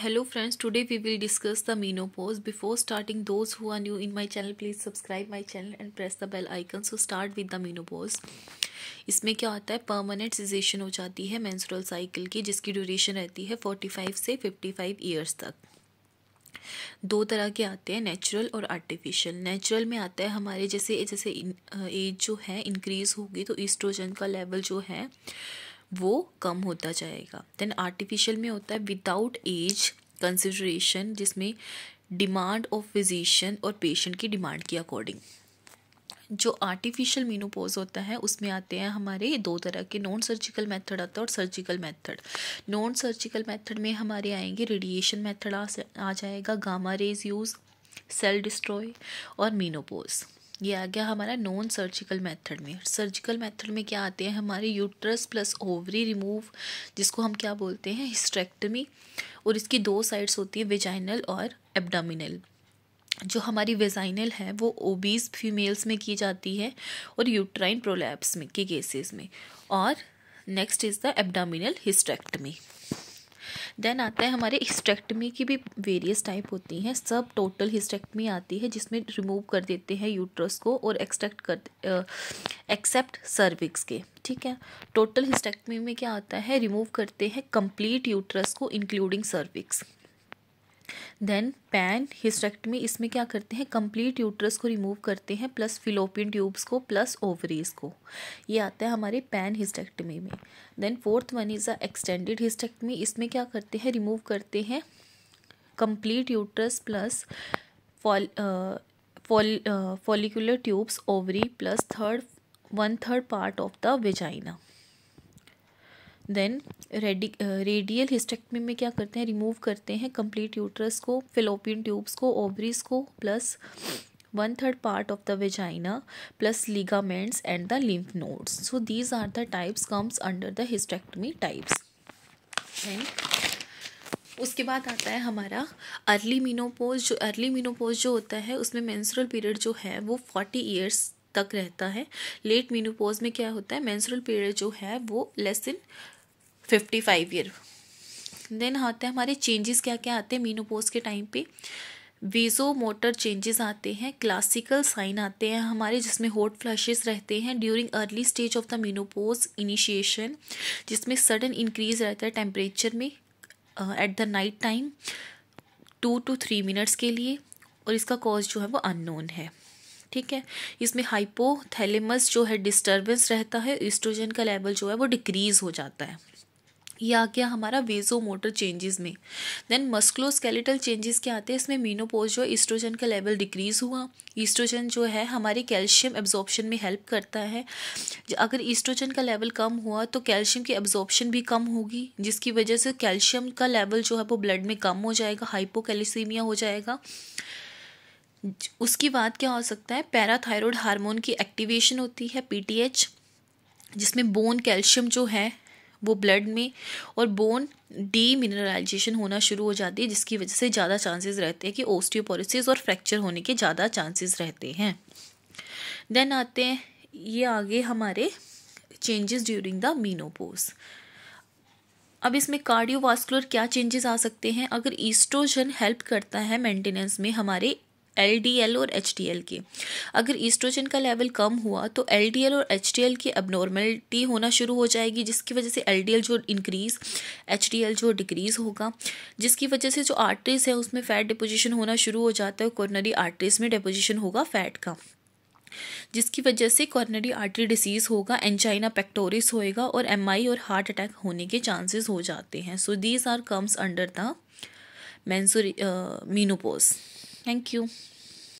Hello friends, today we will discuss the menopause. Before starting, those who are new in my channel, please subscribe my channel and press the bell icon. So start with the menopause. इसमें क्या होता है, permanent caseation हो जाती है menstrual cycle की, जिसकी duration रहती है 45 से 55 ईयर्स तक। दो तरह के आते हैं, नेचुरल और आर्टिफिशियल। नेचुरल में आता है हमारे जैसे एज जो है इंक्रीज होगी तो ईस्ट्रोजन का लेवल जो है वो कम होता जाएगा। देन आर्टिफिशियल में होता है विदाउट एज कंसिडरेशन, जिसमें डिमांड ऑफ फिजिशियन और पेशेंट की डिमांड के अकॉर्डिंग। जो आर्टिफिशियल मेनोपॉज होता है उसमें आते हैं हमारे दो तरह के, नॉन सर्जिकल मेथड आता है और surgical method. Non surgical method में हमारे आएंगे रेडिएशन मेथड आ जाएगा, gamma rays use, cell destroy और मेनोपॉज। ये आ गया हमारा नॉन सर्जिकल मेथड में। सर्जिकल मेथड में क्या आते हैं हमारे यूट्रस प्लस ओवरी रिमूव, जिसको हम क्या बोलते हैं, हिस्टेक्टमी। और इसकी दो साइड्स होती है, वेजाइनल और एब्डोमिनल। जो हमारी वेजाइनल है वो ओबीज फीमेल्स में की जाती है और यूट्राइन प्रोलैप्स में के केसेस में। और next is the abdominal hysterectomy. Then आता है हमारे हिस्टेक्टमी की भी वेरियस टाइप होती हैं। सब टोटल हिस्टेक्टमी आती है जिसमें रिमूव कर देते हैं यूट्रस को और एक्सेप्ट सर्विक्स के, ठीक है। टोटल हिस्टेक्टमी में क्या आता है, रिमूव करते हैं कंप्लीट यूट्रस को including cervix. Then pan hysterectomy, इसमें क्या करते हैं, कंप्लीट यूट्रस को रिमूव करते हैं प्लस फिलोपियन ट्यूब्स को प्लस ओवरीज को। ये आता है हमारे पैन हिस्टेक्टमी में। Then fourth one is a extended hysterectomy. इसमें क्या करते हैं, रिमूव करते हैं complete uterus plus follicular tubes, ovary plus 1/3 part of the vagina. Then radial hysterectomy में क्या करते हैं, रिमूव करते हैं कंप्लीट यूट्रस को, फिलोपियन ट्यूब्स को, ओवरीज को plus 1/3 part of the vagina plus ligaments and the lymph nodes. So these are the types comes under the hysterectomy types. उसके बाद आता है हमारा अर्ली मेनोपॉज। जो अर्ली मेनोपॉज जो होता है उसमें मेंस्ट्रुअल पीरियड जो है वो 40 ईयर्स तक रहता है। लेट मेनोपॉज में क्या होता है, मेंस्ट्रुअल पीरियड जो है वो लेस देन 55 ईयर। देन आते हैं हमारे चेंजेस, क्या क्या आते हैं मेनोपॉज के टाइम पे। वेजो मोटर चेंजेस आते हैं, क्लासिकल साइन आते हैं हमारे जिसमें हॉट फ्लैशेस रहते हैं during early stage of the menopause initiation, जिसमें सडन इंक्रीज रहता है टेम्परेचर में at the night time 2 to 3 minutes के लिए, और इसका कॉज जो है वो अननोन है, ठीक है। इसमें हाइपोथैलेमस जो है डिस्टर्बेंस रहता है, ईस्ट्रोजन का लेवल जो है वो डिक्रीज हो जाता है। ये आ गया हमारा वेजो मोटर चेंजेस में। देन मस्कुलोस्केलेटल चेंजेस क्या आते हैं, इसमें मेनोपॉज जो ईस्ट्रोजन का लेवल डिक्रीज हुआ। ईस्ट्रोजन जो है हमारे कैल्शियम एब्जॉर्प्शन में हेल्प करता है। अगर ईस्ट्रोजन का लेवल कम हुआ तो कैल्शियम की एब्जॉर्प्शन भी कम होगी, जिसकी वजह से कैल्शियम का लेवल जो है वो ब्लड में कम हो जाएगा, हाइपोकैल्सीमिया हो जाएगा। उसके बाद क्या हो सकता है, पैराथायरॉयड हार्मोन की एक्टिवेशन होती है, पीटीएच, जिसमें बोन कैल्शियम जो है वो ब्लड में और बोन डीमिनरलाइजेशन होना शुरू हो जाती है, जिसकी वजह से ज़्यादा चांसेस रहते हैं कि ओस्टियोपोरोसिस और फ्रैक्चर होने के ज़्यादा चांसेस रहते हैं। देन आते हैं ये आगे हमारे चेंजेस ड्यूरिंग द मेनोपॉज। अब इसमें कार्डियोवास्कुलर क्या चेंजेस आ सकते हैं, अगर ईस्ट्रोजन हेल्प करता है मेंटेनेंस में हमारे LDL और HDL के। अगर ईस्ट्रोजन का लेवल कम हुआ तो LDL और HDL की अबनॉर्मलिटी होना शुरू हो जाएगी, जिसकी वजह से LDL जो इंक्रीज, HDL जो डिक्रीज होगा, जिसकी वजह से जो आर्टरीज है उसमें फैट डिपोजिशन होना शुरू हो जाता है। कोरोनरी आर्टरीज में डिपोजिशन होगा फैट का, जिसकी वजह से कोरोनरी आर्टरी डिसीज होगा, एंजाइना पेक्टोरिस होएगा और MI और हार्ट अटैक होने के चांसेस हो जाते हैं। So these are comes under the menopause. Thank you.